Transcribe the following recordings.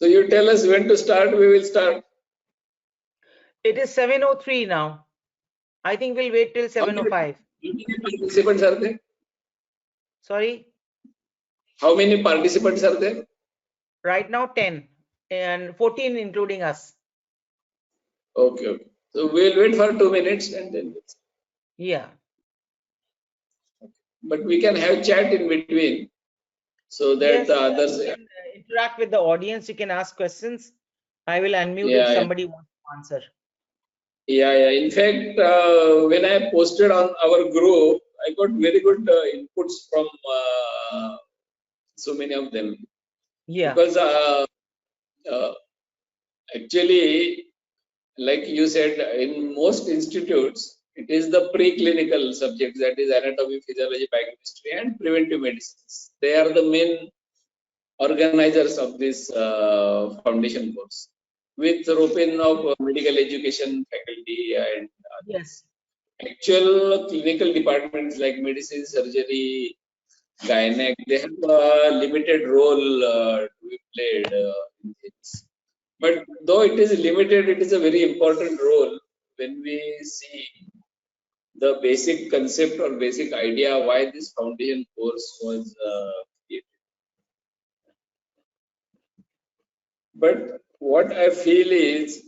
So you tell us when to start, we will start. It is 7:03 now. I think we'll wait till 7:05. How many participants are there? Sorry? How many participants are there? Right now 10 and 14 including us. Okay, okay. So we'll wait for 2 minutes and then. Yeah. But we can have chat in between, so that Yes, the others. you can interact with the audience. You can ask questions. I will unmute Yeah, if yeah. somebody wants to answer. Yeah, yeah. In fact, when I posted on our group, I got very good inputs from so many of them. Yeah. Because actually, like you said, in most institutes, it is the preclinical subjects, that is anatomy, physiology, biochemistry, and preventive medicines. They are the main organizers of this foundation course, with roping of medical education faculty and Yes. actual clinical departments like medicine, surgery, gynec. They have a limited role to be played in this. But though it is limited, it is a very important role when we see the basic concept or basic idea why this foundation course was created. But what I feel is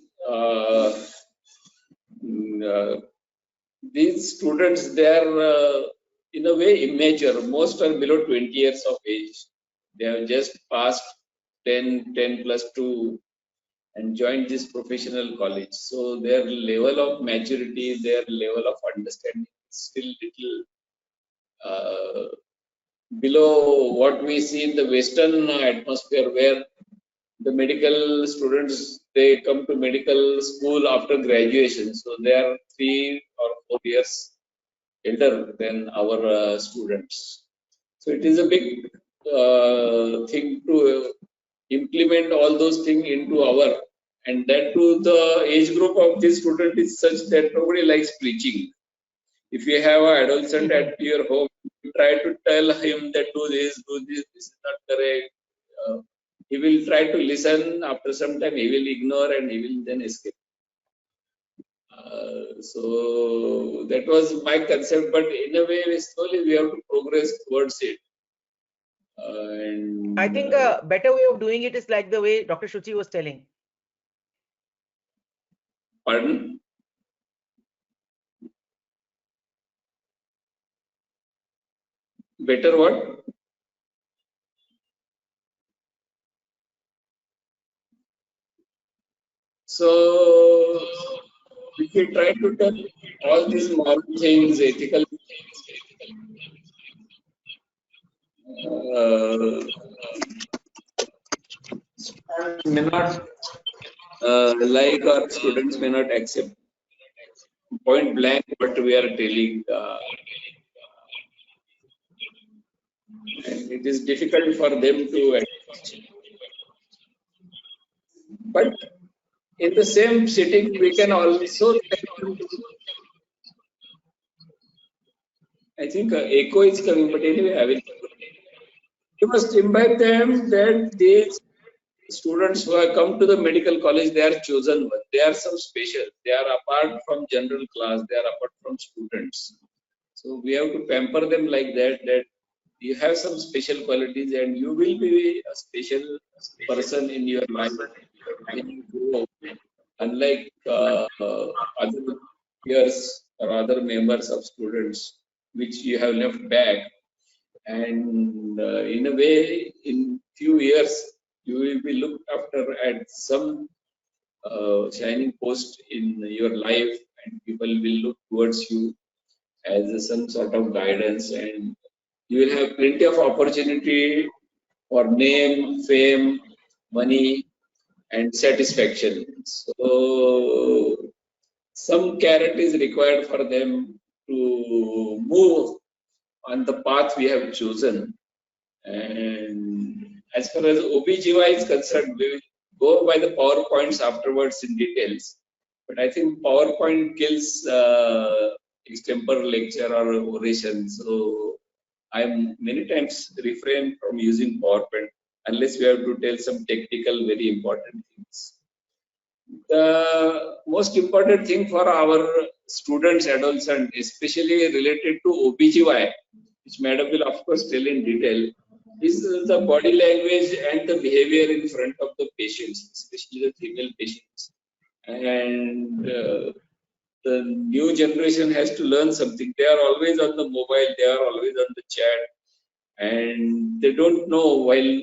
these students, they are in a way immature. Most are below 20 years of age. They have just passed 10 plus 2 and joined this professional college. So their level of maturity, their level of understanding is still little below what we see in the Western atmosphere, where the medical students, they come to medical school after graduation. So they are 3 or 4 years elder than our students. So it is a big thing to implement all those things into our, and that to the age group of this student is such that nobody likes preaching. If you have an adolescent at your home, you try to tell him that do this, this is not correct. He will try to listen. After some time, he will ignore and he will then escape. So that was my concept, but in a way, slowly we have to progress towards it. And I think a better way of doing it is like the way Dr. Shuchi was telling. Pardon? Better what? So if we try to tell all these moral things, ethical may not like, or students may not accept point blank what we are telling, and it is difficult for them to adjust. But in the same sitting, we can also, I think echo is coming, but anyway, I will. You must imbibe them that these students who have come to the medical college, they are chosen one. They are some special. They are apart from general class. They are apart from students. So we have to pamper them like that. That you have some special qualities, and you will be a special person in your life when you grow. Unlike other peers or other members of students, which you have left back. And in a way, in few years, you will be looked after at some shining post in your life, and people will look towards you as some sort of guidance, and you will have plenty of opportunity for name, fame, money, and satisfaction. So some carrot is required for them to move on the path we have chosen. And as far as OBGY is concerned, we will go by the PowerPoints afterwards in details. But I think PowerPoint kills extempore lecture or oration. So I many times refrain from using PowerPoint. unless we have to tell some technical, very important things. The most important thing for our students, adolescents, especially related to OBGY, which Madam will of course tell in detail, is the body language and the behavior in front of the patients, especially the female patients. And the new generation has to learn something. They are always on the mobile, they are always on the chat, and they don't know while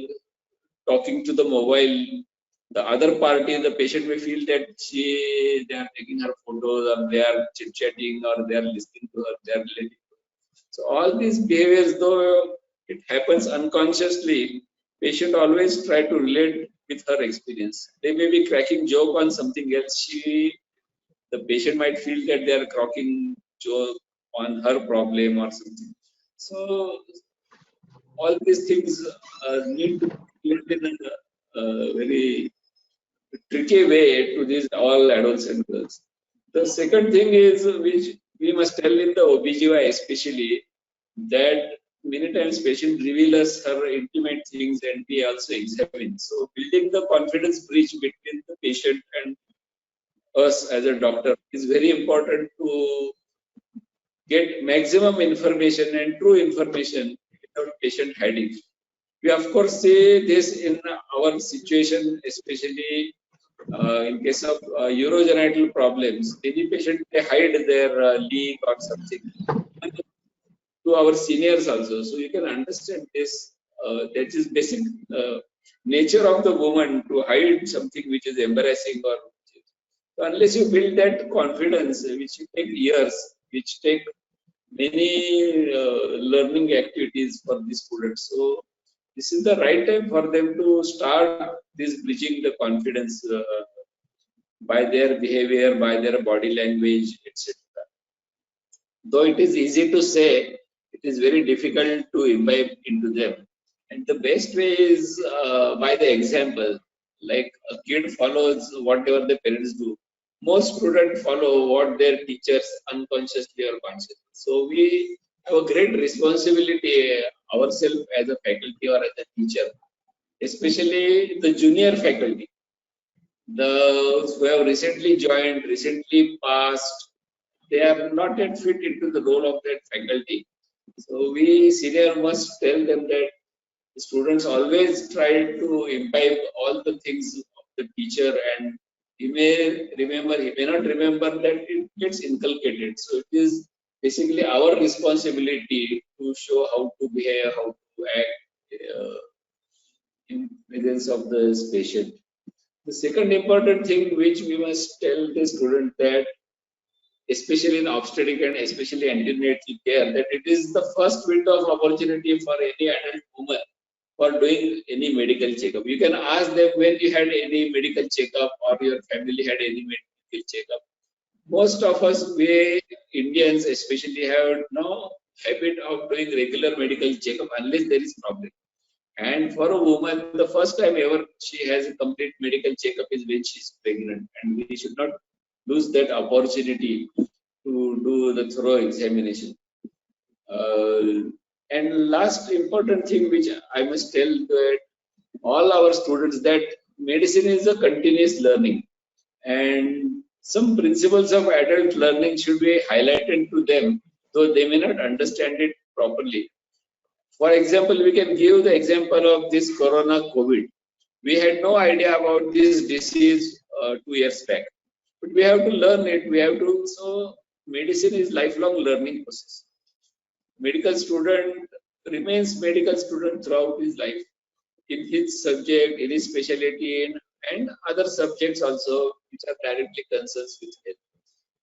talking to the mobile, the other party, the patient may feel that they are taking her photos, or they are chit chatting, or they are listening to her, they are relating. So all these behaviors, though it happens unconsciously, patient always try to relate with her experience. They may be cracking joke on something else. The patient might feel that they are cracking joke on her problem or something. So all these things need to be in a very tricky way to these all adolescent girls. The second thing is, which we must tell in the OBGY especially, that many times patient reveal us her intimate things and we also examine. So building the confidence bridge between the patient and us as a doctor is very important to get maximum information and true information without patient hiding. We of course say this in our situation, especially in case of urogenital problems. Many patients they hide their leak or something to our seniors also. So you can understand this. That is basic nature of the woman to hide something which is embarrassing or. So unless you build that confidence, which take years, which take many learning activities for the students. So this is the right time for them to start this bridging the confidence by their behavior, by their body language, etc. Though it is easy to say, it is very difficult to imbibe into them. And the best way is by the example. Like a kid follows whatever the parents do. Most students follow what their teachers unconsciously or consciously. So we have a great responsibility ourselves as a faculty or as a teacher, especially the junior faculty. Those who have recently joined, recently passed, they are not yet fit into the role of that faculty. So we senior must tell them that the students always try to imbibe all the things of the teacher, and he may remember, he may not remember, that it gets inculcated. So it is basically our responsibility to show how to behave, how to act in presence of this patient. The second important thing which we must tell the student, that especially in obstetric and especially antenatal care, that it is the first window of opportunity for any adult woman for doing any medical checkup. You can ask them when you had any medical checkup or your family had any medical checkup. Most of us, we Indians especially, have no habit of doing regular medical checkup unless there is problem. And for a woman, the first time ever she has a complete medical checkup is when she is pregnant, and we should not lose that opportunity to do the thorough examination. And last important thing which I must tell that all our students, that medicine is a continuous learning, and some principles of adult learning should be highlighted to them, though they may not understand it properly. For example, we can give the example of this corona COVID. We had no idea about this disease 2 years back, but we have to learn it. We have to. So medicine is lifelong learning process. Medical student remains medical student throughout his life in his subject, in his specialty, and other subjects also which are directly concerned with health.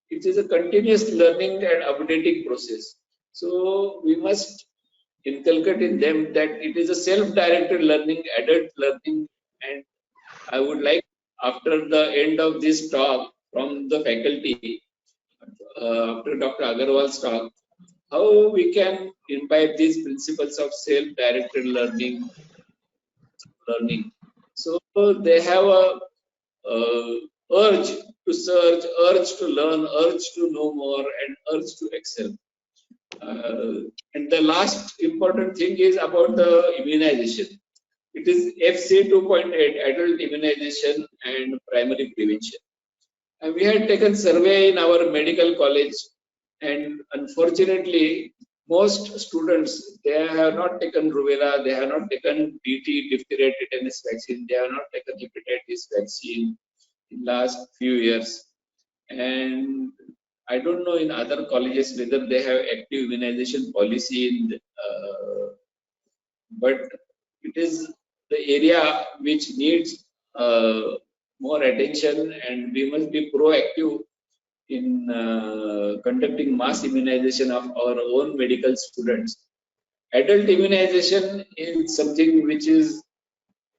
It is a continuous learning and updating process. So we must inculcate in them that it is a self-directed learning, adult learning, and I would like, after the end of this talk from the faculty, after Dr. Agarwal's talk, how we can imbibe these principles of self-directed learning. So they have a urge to search, urge to learn, urge to know more, and urge to excel. And the last important thing is about the immunization. It is FC 2.8, adult immunization and primary prevention. And we had taken survey in our medical college, and unfortunately, most students, they have not taken rubella, they have not taken DT, diphtheria, tetanus vaccine, they have not taken hepatitis vaccine in last few years. And I don't know in other colleges whether they have active immunization policy in but it is the area which needs more attention, and we must be proactive in conducting mass immunization of our own medical students. Adult immunization is something which is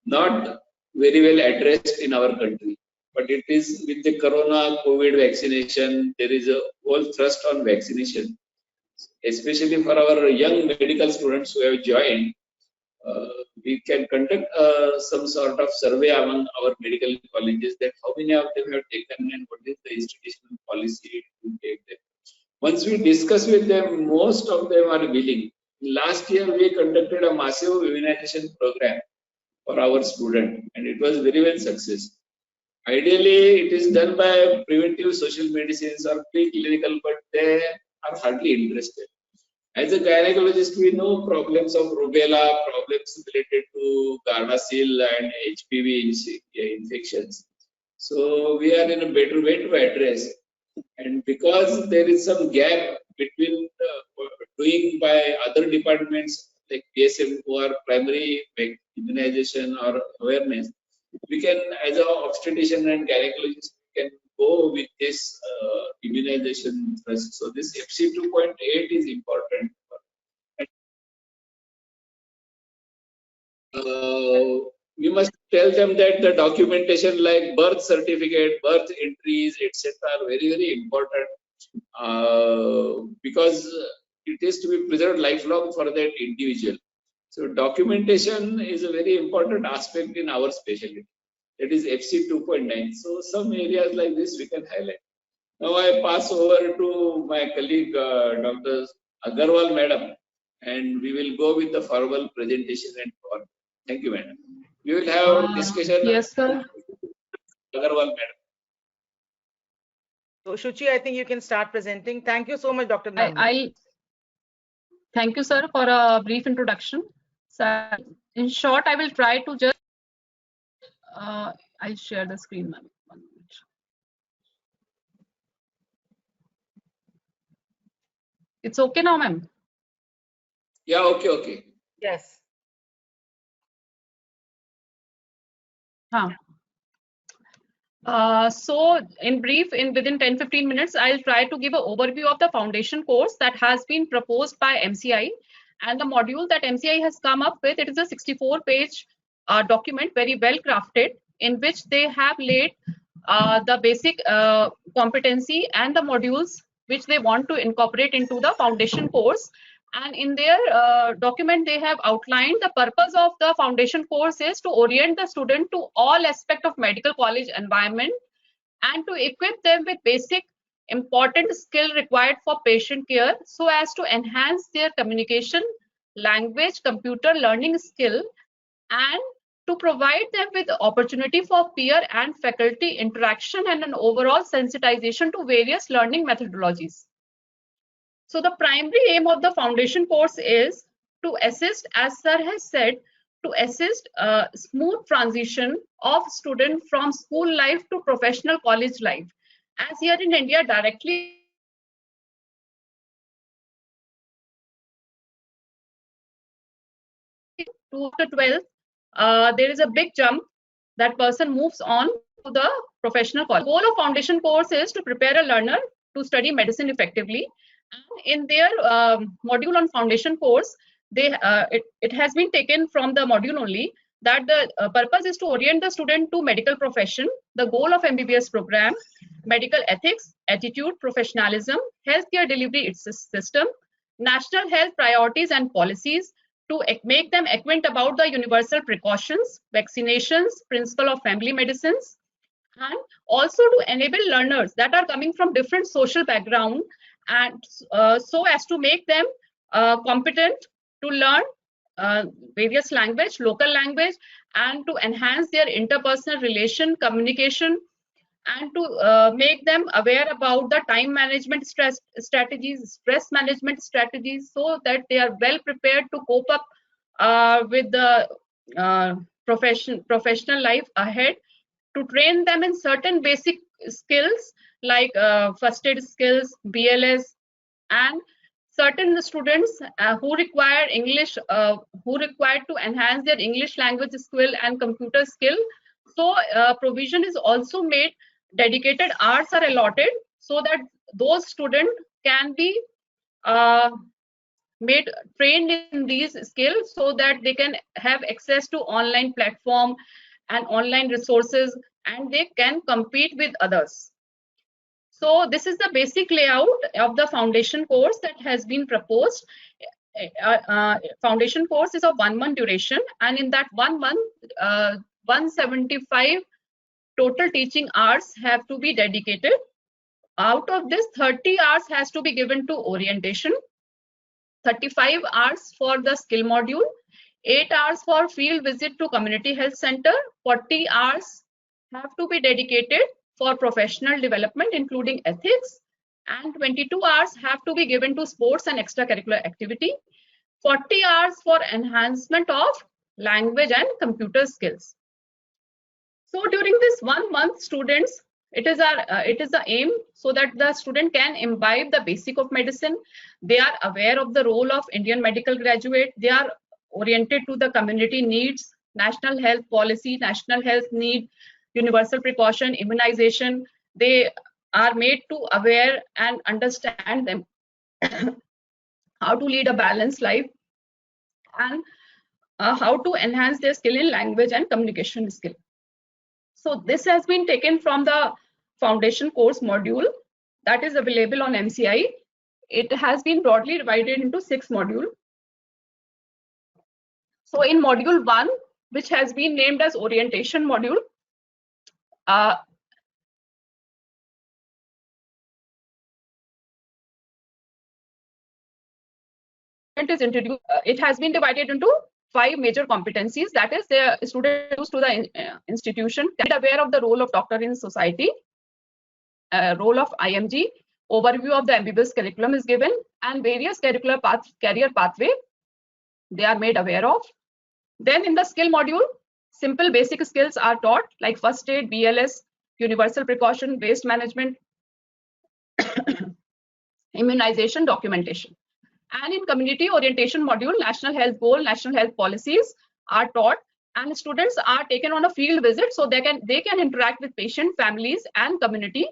not very well addressed in our country, but it is with the corona COVID vaccination, there is a whole thrust on vaccination, especially for our young medical students who have joined. We can conduct some sort of survey among our medical colleges that how many of them have taken and what is the institutional policy to take them. Once we discuss with them, most of them are willing. Last year, we conducted a massive immunization program for our student, and it was very well success. Ideally, it is done by preventive social medicines or pre-clinical, but they are hardly interested. As a gynecologist, we know problems of rubella, problems related to Gardasil and HPV infections. So we are in a better way to address. And because there is some gap between doing by other departments like PSM who are primary immunization or awareness, we can, as an obstetrician and gynecologist, we can go with this immunization thrust. So this FC 2.8 is important. We must tell them that the documentation like birth certificate, birth entries, etc. are very, very important because it is to be preserved lifelong for that individual. So documentation is a very important aspect in our specialty. That is FC 2.9. So some areas like this we can highlight. Now I pass over to my colleague Dr. Agarwal madam, and we will go with the formal presentation and so on. Thank you, madam. We will have discussion. Yes, sir. Agarwal madam. So Shuchi, I think you can start presenting. Thank you so much, Dr. Nandi. Thank you, sir, for a brief introduction. So in short, I will try to just, I'll share the screen, ma'am. 1 minute. It's okay now, ma'am? Yeah, okay. Yes. So in brief, within 10-15 minutes, I'll try to give an overview of the foundation course that has been proposed by MCI, and the module that MCI has come up with. It is a 64-page document, very well crafted, in which they have laid the basic competency and the modules which they want to incorporate into the foundation course. And in their document, they have outlined the purpose of the foundation course is to orient the student to all aspects of medical college environment and to equip them with basic important skill required for patient care so as to enhance their communication, language, computer learning skill, and to provide them with opportunity for peer and faculty interaction and an overall sensitization to various learning methodologies. So the primary aim of the foundation course is to assist, as sir has said, to assist smooth transition of student from school life to professional college life. As here in India, directly to the 12th, there is a big jump. That person moves on to the professional college. The goal of foundation course is to prepare a learner to study medicine effectively. And in their module on foundation course, it has been taken from the module only that the purpose is to orient the student to medical profession, the goal of MBBS program, medical ethics, attitude, professionalism, healthcare delivery system, national health priorities and policies, to make them acquaint about the universal precautions, vaccinations, principle of family medicines, and also to enable learners that are coming from different social background, and so as to make them competent to learn various language, local language, and to enhance their interpersonal relation, communication, and to make them aware about the time management strategies, stress management strategies, so that they are well prepared to cope up with the professional life ahead, to train them in certain basic skills like first aid skills, BLS, and certain students who require English, who require to enhance their English language skill and computer skill. So provision is also made, dedicated hours are allotted so that those students can be made trained in these skills, so that they can have access to online platform and online resources, and they can compete with others. So this is the basic layout of the foundation course that has been proposed. Foundation course is of 1 month duration, and in that 1 month, 175 total teaching hours have to be dedicated. Out of this, 30 hours has to be given to orientation, 35 hours for the skill module, 8 hours for field visit to community health center, 40 hours have to be dedicated for professional development, including ethics, and 22 hours have to be given to sports and extracurricular activity, 40 hours for enhancement of language and computer skills. So during this 1 month, students, it is the aim so that the student can imbibe the basic of medicine. They are aware of the role of Indian medical graduate. They are oriented to the community needs, national health policy, national health need, universal precaution, immunization. They are made to aware and understand them how to lead a balanced life, and how to enhance their skill in language and communication skill. So this has been taken from the foundation course module that is available on MCI. It has been broadly divided into 6 modules. So in module 1, which has been named as orientation module, is introduced. It has been divided into 5 major competencies. That is, the student goes to the institution, can be aware of the role of doctor in society, role of IMG, overview of the MBBS curriculum is given, and various curricular career pathway they are made aware of. Then in the skill module, simple basic skills are taught like first aid, BLS, universal precaution, waste management, immunization, documentation. And in community orientation module, national health goal, national health policies are taught, and students are taken on a field visit so they can interact with patient, families, and community.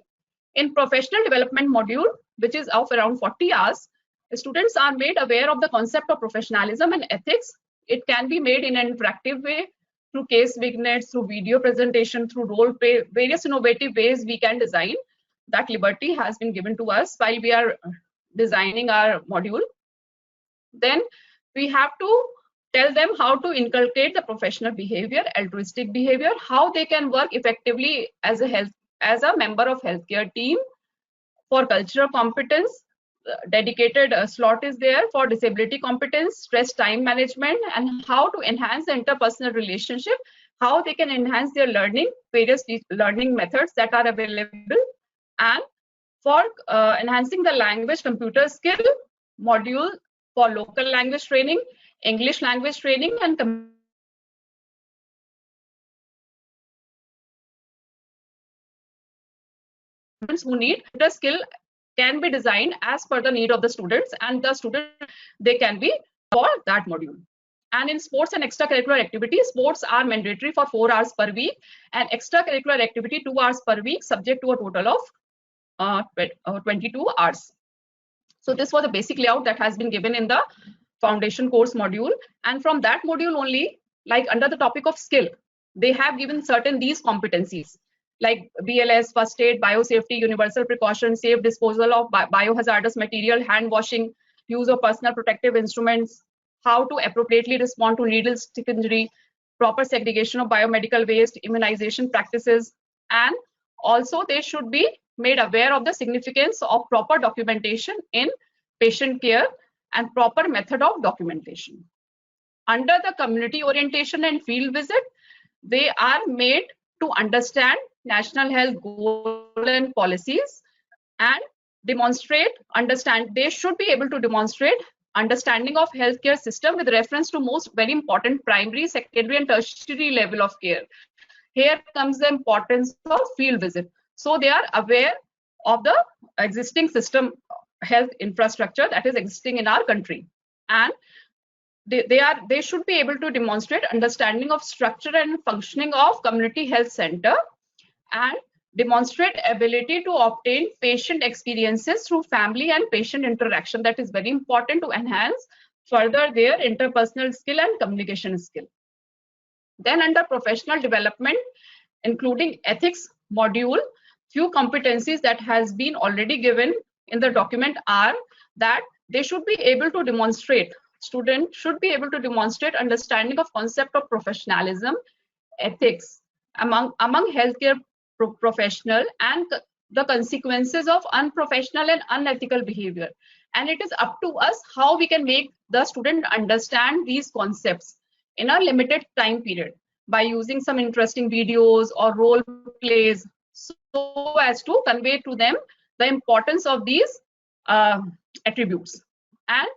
In professional development module, which is of around 40 hours, students are made aware of the concept of professionalism and ethics. It can be made in an interactive way through case vignettes, through video presentation, through role play, various innovative ways we can design. That liberty has been given to us while we are designing our module. Then we have to tell them how to inculcate the professional behavior, altruistic behavior, how they can work effectively as a member of healthcare team. For cultural competence, dedicated slot is there for disability competence, stress time management, and how to enhance the interpersonal relationship, how they can enhance their learning, various learning methods that are available. And for enhancing the language computer skill module, for local language training, English language training, and students who need the skill can be designed as per the need of the students, and the student they can be for that module. And in sports and extracurricular activities, sports are mandatory for 4 hours per week, and extracurricular activity 2 hours per week, subject to a total of 22 hours. So this was the basic layout that has been given in the foundation course module. And from that module only, like under the topic of skill, they have given certain these competencies like BLS, first aid, biosafety, universal precaution, safe disposal of biohazardous material, hand washing, use of personal protective instruments, how to appropriately respond to needle stick injury, proper segregation of biomedical waste, immunization practices, and also they should be made aware of the significance of proper documentation in patient care and proper method of documentation. Under the community orientation and field visit, they are made to understand national health goals and policies and they should be able to demonstrate understanding of healthcare system with reference to most very important primary, secondary and tertiary level of care. Here comes the importance of field visit. So they are aware of the existing system health infrastructure that is existing in our country, and they should be able to demonstrate understanding of structure and functioning of community health center, and demonstrate ability to obtain patient experiences through family and patient interaction. That is very important to enhance further their interpersonal skill and communication skill. Then under professional development, including ethics module, few competencies that has been already given in the document are that they should be able to demonstrate, students should be able to demonstrate understanding of concept of professionalism, ethics among healthcare professional, and the consequences of unprofessional and unethical behavior. And it is up to us how we can make the student understand these concepts in a limited time period by using some interesting videos or role plays, so as to convey to them the importance of these attributes. And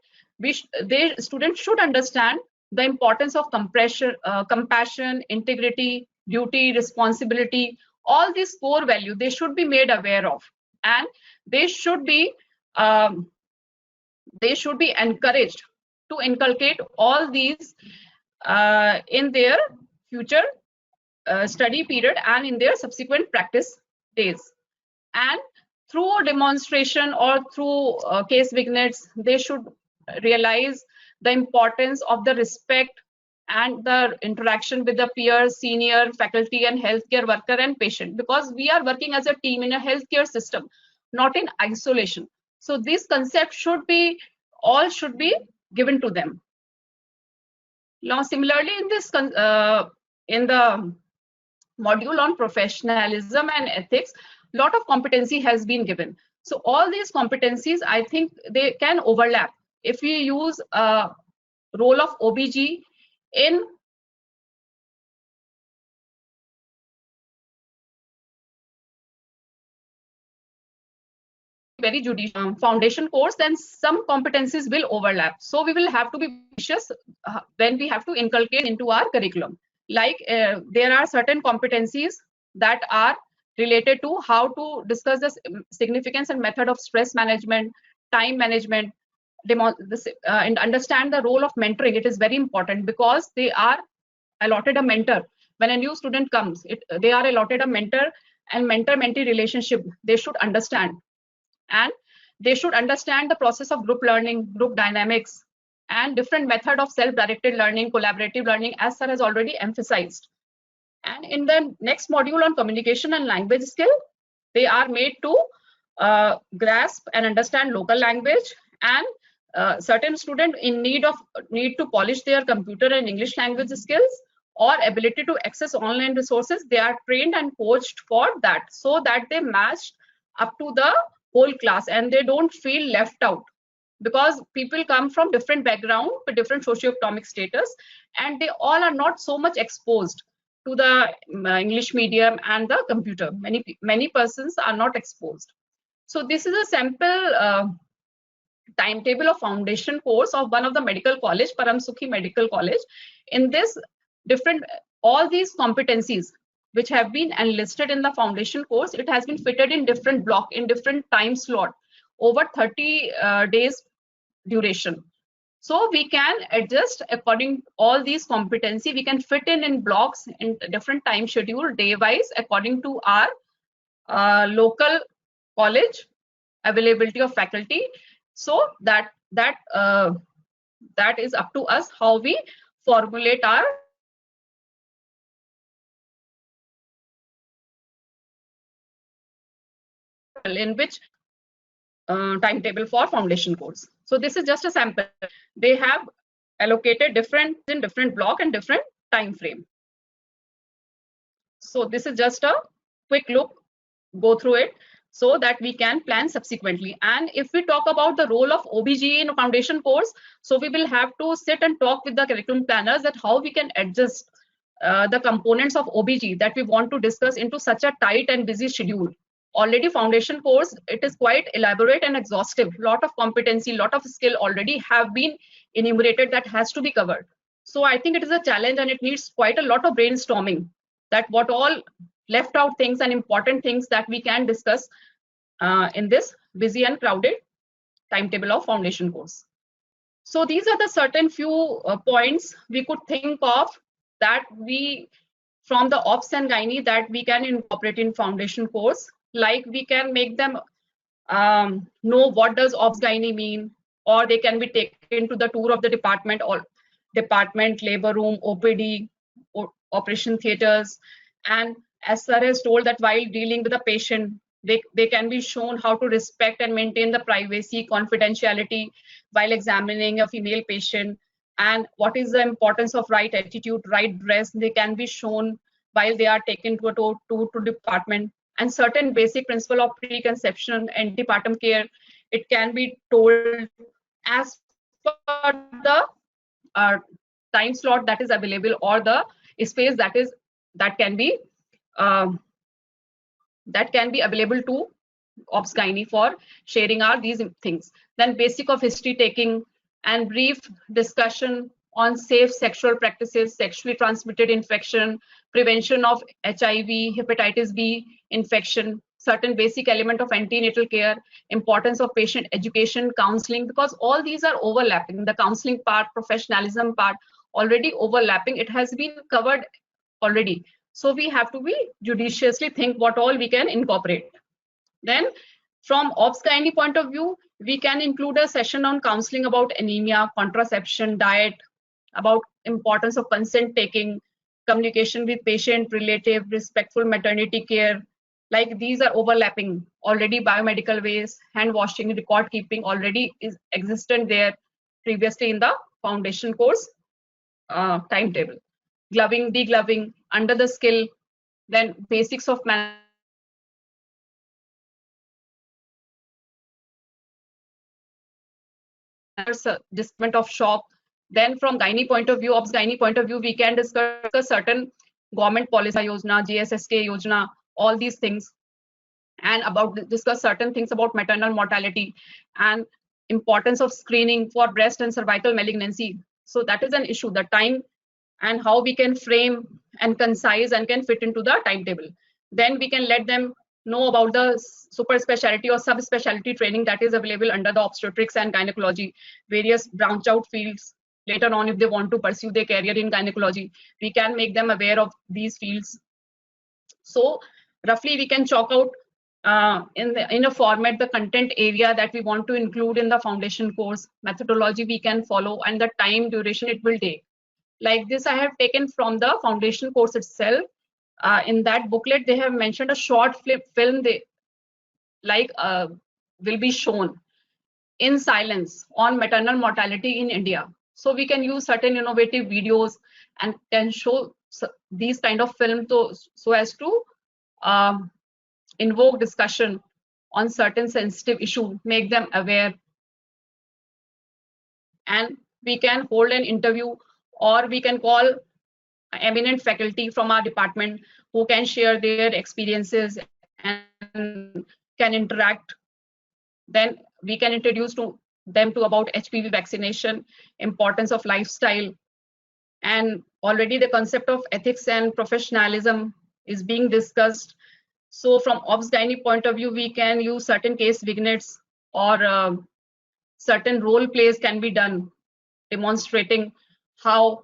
students should understand the importance of compassion, integrity, duty, responsibility. All these core values they should be made aware of, and they should be encouraged to inculcate all these in their future study period and in their subsequent practice days. And through demonstration or through case vignettes, they should realize the importance of the respect and the interaction with the peers, senior faculty and healthcare worker and patient, because we are working as a team in a healthcare system, not in isolation. So these concepts should be given to them. Now similarly, in this in the module on professionalism and ethics, lot of competency has been given. So all these competencies, I think they can overlap if we use a role of OBG in very judicial foundation course, then some competencies will overlap. So we will have to be cautious when we have to inculcate into our curriculum. Like there are certain competencies that are related to how to discuss the significance and method of stress management, time management, and understand the role of mentoring. It is very important because they are allotted a mentor. When a new student comes, they are allotted a mentor, and mentor-mentee relationship they should understand. And they should understand the process of group learning, group dynamics, and different method of self-directed learning, collaborative learning, as sir has already emphasized. And in the next module on communication and language skill, they are made to grasp and understand local language, and certain student in need to polish their computer and English language skills or ability to access online resources, they are trained and coached for that, so that they match up to the whole class and they don't feel left out, because people come from different background with different socioeconomic status, and they all are not so much exposed to the English medium and the computer. Many persons are not exposed. So this is a sample timetable of foundation course of one of the medical college, Param Sukhi Medical College. In this, all these competencies which have been enlisted in the foundation course, it has been fitted in different block, in different time slot, over 30 days duration. So we can adjust according to all these competency. We can fit in blocks in different time schedule, day wise, according to our local college availability of faculty. So that is up to us how we formulate our in which timetable for foundation course. So this is just a sample. They have allocated different block and different time frame. So this is just a quick look, go through it. so that we can plan subsequently. And if we talk about the role of OBG in a foundation course, so we will have to sit and talk with the curriculum planners that how we can adjust the components of OBG that we want to discuss into such a tight and busy schedule. Already foundation course, it is quite elaborate and exhaustive. Lot of competency, lot of skill already have been enumerated that has to be covered. So I think it is a challenge and it needs quite a lot of brainstorming, that what all left out things and important things that we can discuss in this busy and crowded timetable of foundation course. So these are the certain few points we could think of that we from the Ops and Gynae that we can incorporate in foundation course. Like we can make them know what does Ops Gynae mean, or they can be taken to the tour of the department or department, labor room, OPD, operation theaters. And as sir has told that while dealing with a patient, they can be shown how to respect and maintain the privacy, confidentiality while examining a female patient, and what is the importance of right attitude, right dress. They can be shown while they are taken to a tour to department. And certain basic principle of preconception, antepartum care, it can be told as per the time slot that is available, or the space that can be available to Ops Gynae for sharing these things. Then basic of history taking and brief discussion on safe sexual practices, sexually transmitted infection, prevention of HIV, hepatitis B infection, certain basic element of antenatal care, importance of patient education, counseling, because all these are overlapping. The counseling part, professionalism part, already overlapping. It has been covered already. So we have to be judiciously think what all we can incorporate. Then from Ops Gynae point of view, we can include a session on counseling about anemia, contraception, diet, about importance of consent taking, communication with patient, relative, respectful maternity care. Like these are overlapping already. Biomedical waste, hand washing, record keeping already is existent there previously in the foundation course timetable. Gloving, degloving, under the skill, then basics of management, discernment of shock. Then from Gynae point of view, Ops Gynae point of view, we can discuss certain government policy yojana, GSSK yojana, all these things, and discuss certain things about maternal mortality and importance of screening for breast and cervical malignancy. So that is an issue, the time and how we can frame and concise and can fit into the timetable. Then we can let them know about the super specialty or subspecialty training that is available under the obstetrics and gynecology, various branch out fields. Later on, if they want to pursue their career in gynecology, we can make them aware of these fields. So roughly we can chalk out in a format the content area that we want to include in the foundation course, methodology we can follow, and the time duration it will take. Like this I have taken from the foundation course itself. In that booklet they have mentioned a short film will be shown in silence on maternal mortality in India. So we can use certain innovative videos and can show these kind of film so as to invoke discussion on certain sensitive issue, make them aware. And we can hold an interview, or we can call eminent faculty from our department who can share their experiences and can interact. Then we can introduce them to about HPV vaccination, importance of lifestyle, and already the concept of ethics and professionalism is being discussed. So from Ops Gynae point of view, we can use certain case vignettes, or certain role plays can be done, demonstrating how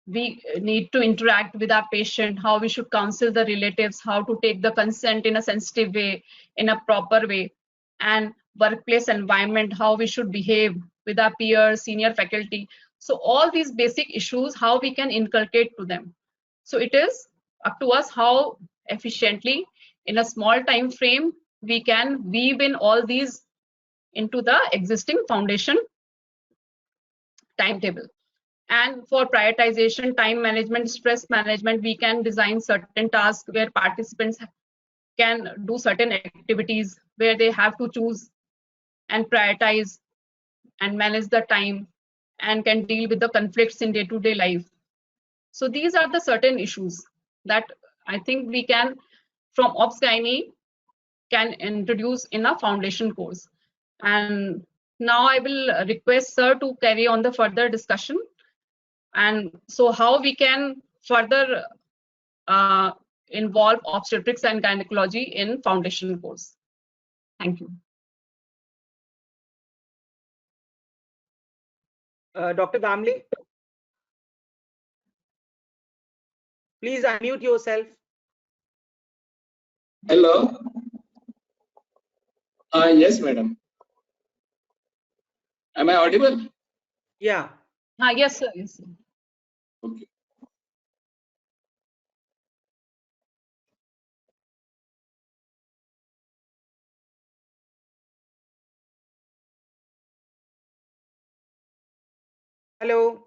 we need to interact with our patient, how we should counsel the relatives, how to take the consent in a sensitive way, in a proper way, and workplace environment, how we should behave with our peers, senior faculty. So all these basic issues, how we can inculcate to them. So it is up to us how efficiently in a small time frame we can weave in all these into the existing foundation timetable. And for prioritization, time management, stress management, we can design certain tasks where participants can do certain activities where they have to choose and prioritize and manage the time and can deal with the conflicts in day-to-day life. So these are the certain issues that I think we can, from Obs Gynae, can introduce in a foundation course. And now I will request sir to carry on the further discussion. And so how we can further involve obstetrics and gynecology in foundation course. Thank you. Dr. Damle, please unmute yourself. Hello. Yes, madam. Am I audible? Yeah. Yes, sir. Yes, sir. Okay. Hello.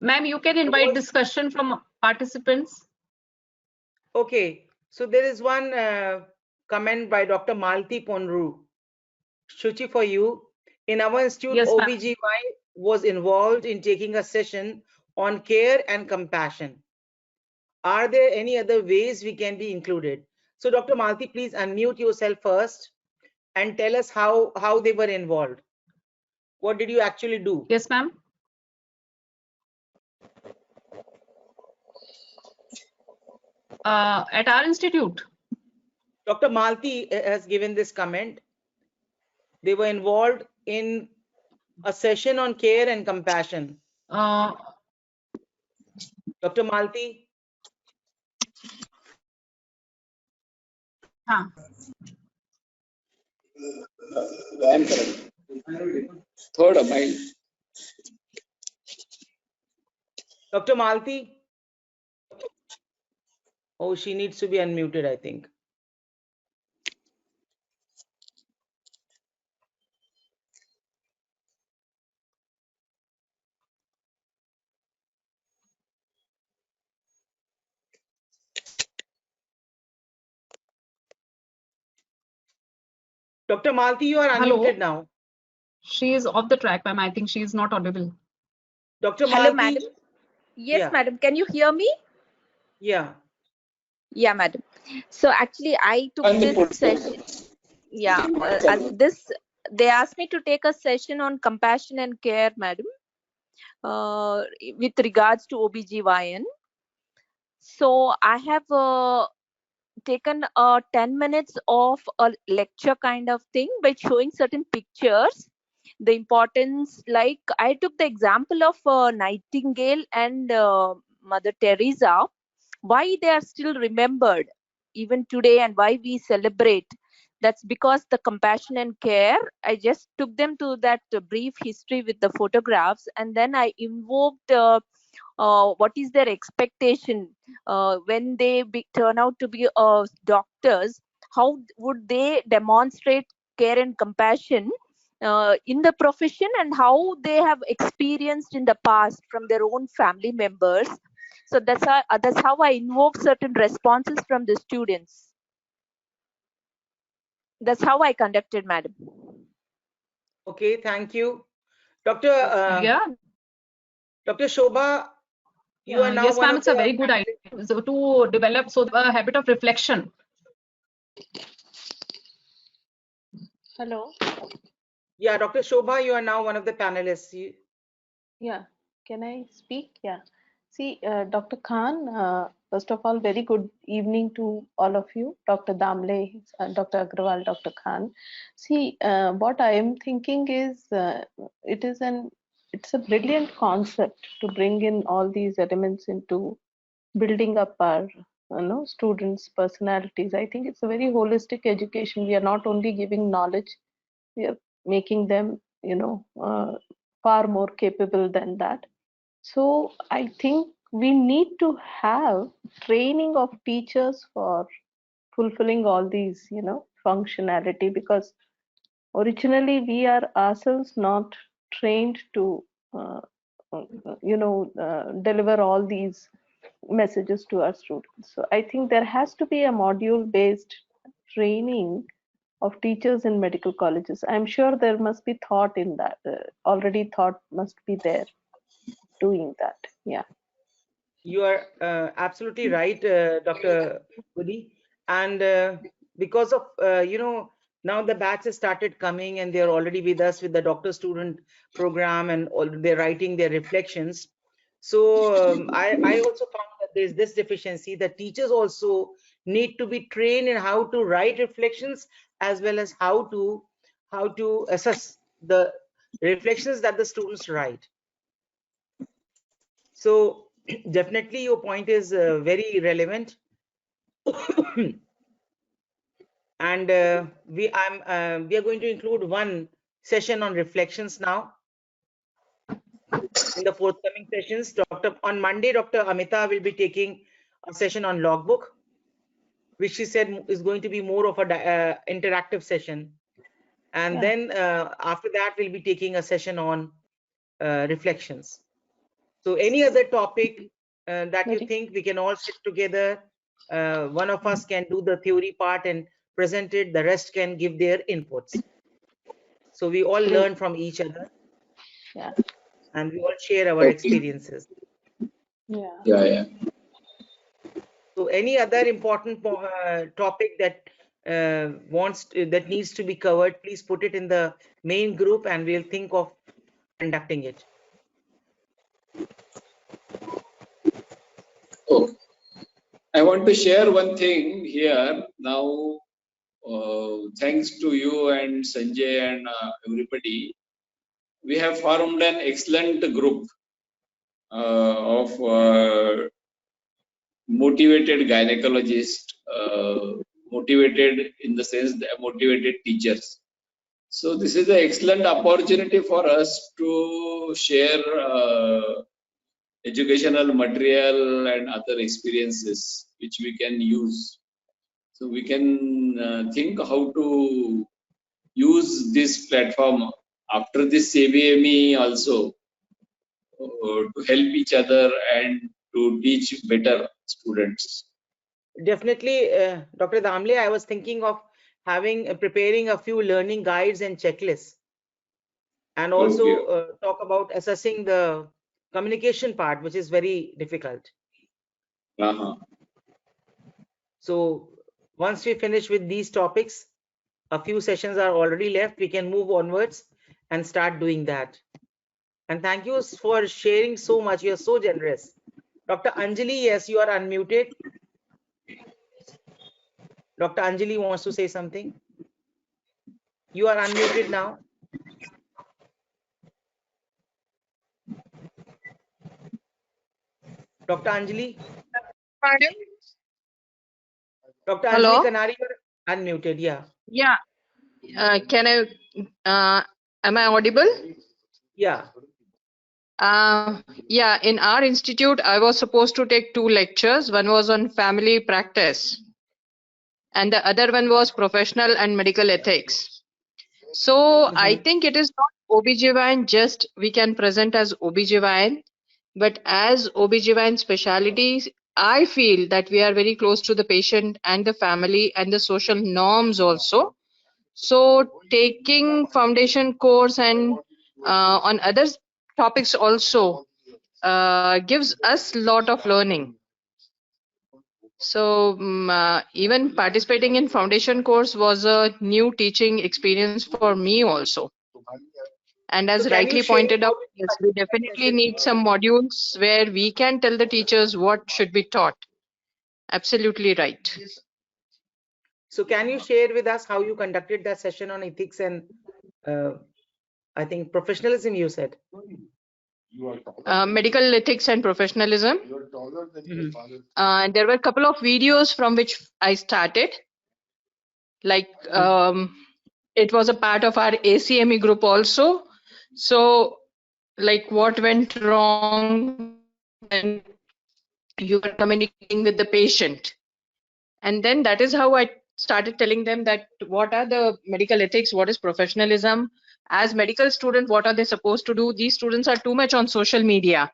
Ma'am, you can invite discussion from participants. Okay. So there is one comment by Dr. Malti Ponru. Shuchi, for you. In our institute, Yes, ma'am. OBGYN was involved in taking a session on care and compassion. Are there any other ways we can be included? So Dr. Malti, please unmute yourself first and tell us how they were involved. What did you actually do? Yes, ma'am. At our institute. Dr. Malti has given this comment. They were involved in a session on care and compassion. Huh. Dr. Malti? I'm correct. Third mile. Dr. Malti? Oh, she needs to be unmuted, I think. Dr. Malti, you are unmuted now. She is off the track, ma'am. I think she is not audible. Dr. Hello, Malti? madam. Yes, Yeah. madam. Can you hear me? Yeah. Yeah, madam. So actually, I took this session. Yeah, they asked me to take a session on compassion and care, madam, with regards to OBGYN. So I have taken 10 minutes of a lecture kind of thing by showing certain pictures. The importance, like I took the example of Nightingale and Mother Teresa, why they are still remembered even today and why we celebrate. That's because the compassion and care. I just took them to that brief history with the photographs, and then I invoked what is their expectation when they turn out to be doctors. How would they demonstrate care and compassion in the profession, and how they have experienced in the past from their own family members. So that's how I invoke certain responses from the students. That's how I conducted, madam. Okay, thank you. Dr. Dr. Shobha, you are now yes, one ma'am. of It's a very good idea so to develop a habit of reflection. Hello. Yeah, Dr. Shobha, you are now one of the panelists. Yeah, can I speak? Yeah. See, Dr. Khan, first of all, very good evening to all of you, Dr. Damle, Dr. Agrawal, Dr. Khan. See, what I am thinking is it's a brilliant concept to bring in all these elements into building up our students' personalities. I think it's a very holistic education. We are not only giving knowledge, we are making them far more capable than that. So I think we need to have training of teachers for fulfilling all these functionality, because originally we are ourselves not trained to deliver all these messages to our students. So I think there has to be a module-based training of teachers in medical colleges. I'm sure there must be thought in that. Already thought must be there doing that. Yeah. You are absolutely right, Dr. Budi. And because of, now the batch has started coming and they're already with us with the doctor-student program and they're writing their reflections. So I also found that there's this deficiency that teachers also need to be trained in how to write reflections as well as how to assess the reflections that the students write. So definitely your point is very relevant. And we are going to include one session on reflections now in the forthcoming sessions. On Monday, Dr. Amita will be taking a session on logbook, which she said is going to be more of a interactive session. And then after that, we'll be taking a session on reflections. So any other topic that you think we can all sit together, one of us can do the theory part and present it, the rest can give their inputs. So we all learn from each other. Yeah. And we all share our experiences. Yeah. So any other important topic that that needs to be covered, please put it in the main group and we'll think of conducting it. Oh, I want to share one thing here now. Thanks to you and Sanjay and everybody, we have formed an excellent group of motivated gynecologists, motivated in the sense that motivated teachers. So this is an excellent opportunity for us to share educational material and other experiences which we can use. So we can think how to use this platform after this CBME also to help each other and to teach better students. Definitely, Dr. Damle, I was thinking of preparing a few learning guides and checklists, and also talk about assessing the communication part, which is very difficult. So once we finish with these topics, a few sessions are already left, we can move onwards and start doing that. And thank you for sharing so much. You're so generous. Dr. Anjali, yes, you are unmuted. Dr. Anjali wants to say something. You are unmuted now. Dr. Anjali? Pardon? Dr. Hello? Anjali Kanari, you're unmuted, yeah. Yeah. Am I audible? Yeah. Yeah, in our institute, I was supposed to take 2 lectures. One was on family practice, and the other one was professional and medical ethics. So I think it is not OBGYN just we can present as OBGYN, but as OBGYN specialties, I feel that we are very close to the patient and the family and the social norms also. So taking foundation course and on other topics also gives us lot of learning. So even participating in foundation course was a new teaching experience for me also. And as rightly pointed out, yes, we definitely need some modules where we can tell the teachers what should be taught. Absolutely right. So can you share with us how you conducted that session on ethics and I think professionalism, you said? Medical ethics and professionalism. There were a couple of videos from which I started. Like it was a part of our ACME group also. So like what went wrong when you are communicating with the patient. And then that is how I started telling them that what are the medical ethics, what is professionalism. As medical student, what are they supposed to do? These students are too much on social media.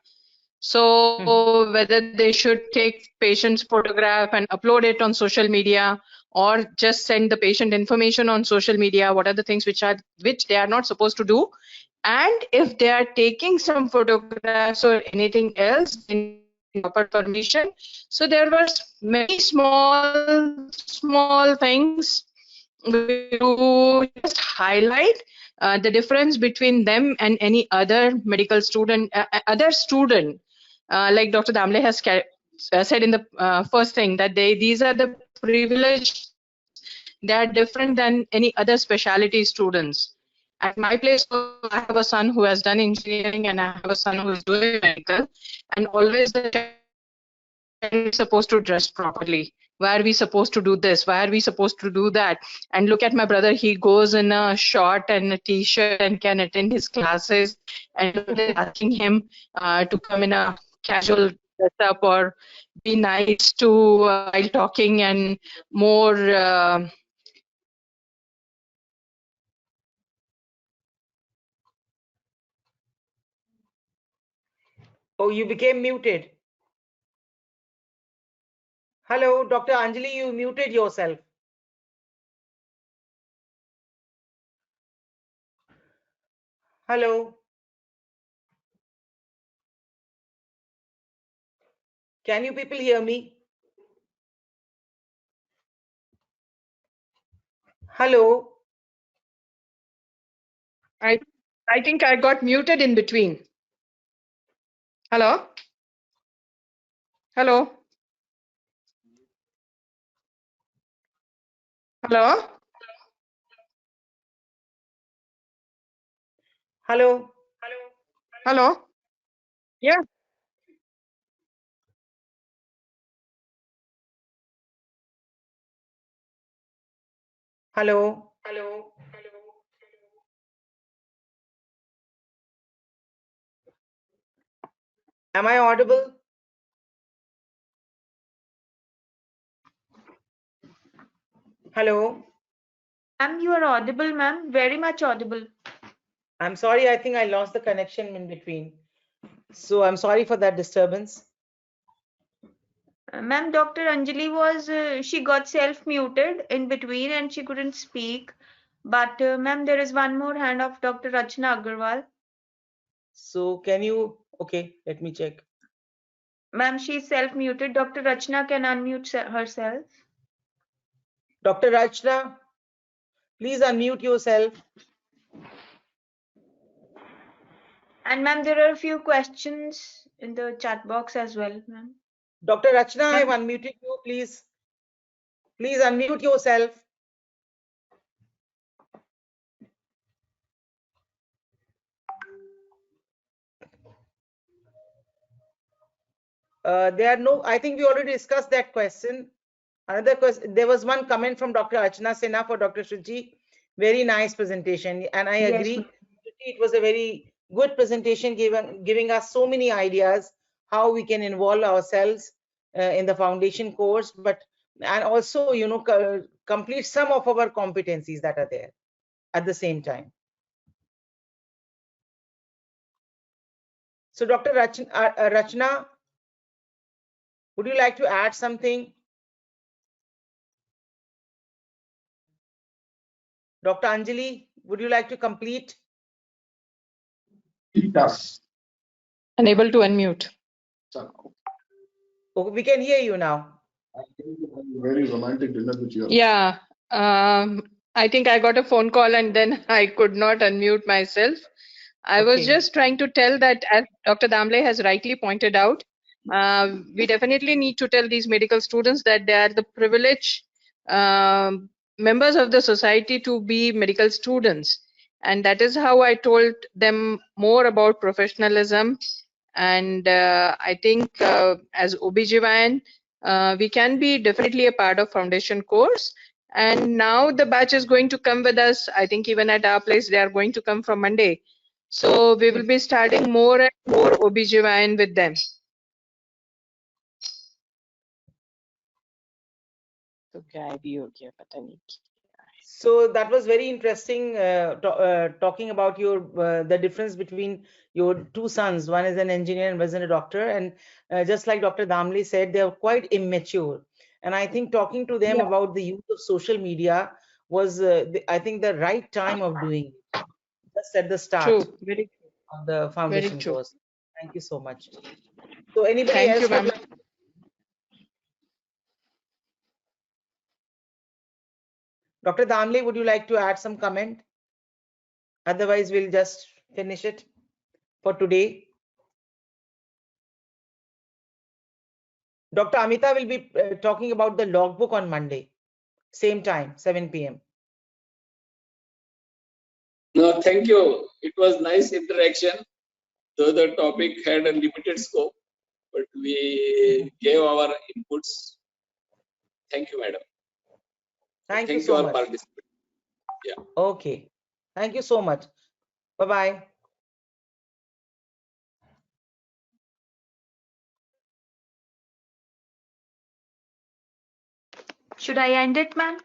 So whether they should take patient's photograph and upload it on social media, or just send the patient information on social media, what are the things which they are not supposed to do, and if they are taking some photographs or anything else, they need proper permission. So there were many small things to just highlight the difference between them and any other medical student, like Dr. Damle has said in the first thing, that these are the privileged, they are different than any other specialty students. At my place, I have a son who has done engineering and I have a son who is doing medical, and always the child is supposed to dress properly. Why are we supposed to do this? Why are we supposed to do that? And look at my brother, he goes in a short and a t-shirt and can attend his classes, and they're asking him to come in a casual dress up or be nice to while talking and more Oh, you became muted. Hello, Dr. Anjali, you muted yourself. Hello. Can you people hear me? Hello. I think I got muted in between. Hello? Hello? Hello? Hello. Hello? Yeah. Hello. Am I audible? Hello. Ma'am, you are audible, ma'am. Very much audible. I'm sorry, I think I lost the connection in between. So I'm sorry for that disturbance. Ma'am, Dr. Anjali was, she got self-muted in between and she couldn't speak. But ma'am, there is one more hand of Dr. Rachna Agarwal. So can you, okay, let me check. Ma'am, she's self-muted. Dr. Rachna can unmute herself. Dr. Rachna, please unmute yourself. And ma'am, there are a few questions in the chat box as well, ma'am. Dr. Rachna, I have unmuted you, please. Please unmute yourself. I think we already discussed that question. Another question, there was one comment from Dr. Archana Sinha for Dr. Shruti. Very nice presentation. And I agree, it was a very good presentation giving us so many ideas how we can involve ourselves in the foundation course, and also, you know, complete some of our competencies that are there at the same time. So Dr. Rachna, would you like to add something? Dr. Anjali, would you like to complete? Yes. Unable to unmute. Okay, we can hear you now. Very romantic dinner with you. Yeah. I think I got a phone call and then I could not unmute myself. I was just trying to tell that, as Dr. Damle has rightly pointed out, we definitely need to tell these medical students that they are the privileged members of the society to be medical students. And that is how I told them more about professionalism. And I think as OBGYN, we can be definitely a part of foundation course. And now the batch is going to come with us. I think even at our place, they are going to come from Monday. So we will be starting more and more OBGYN with them. तो गायब ही हो गया, पता नहीं क्या है। So that was very interesting, talking about your the difference between your two sons. One is an engineer and one is a doctor, and just like Dr. Damle said, they are quite immature. And I think talking to them Yeah. about the use of social media was, I think, the right time of doing it, just at the start True. Very, of the very foundation true. course. Thank you so much. So anybody Thank you, else would ma'am. like? Dr. Damle, would you like to add some comment? Otherwise, we'll just finish it for today. Dr. Amita will be talking about the logbook on Monday, same time, 7 p.m. No, thank you. It was nice interaction. Though the topic had a limited scope, but we gave our inputs. Thank you, madam. Thank you Thank you so all much. participants. Yeah. Okay. Thank you so much. Bye-bye. Should I end it, ma'am?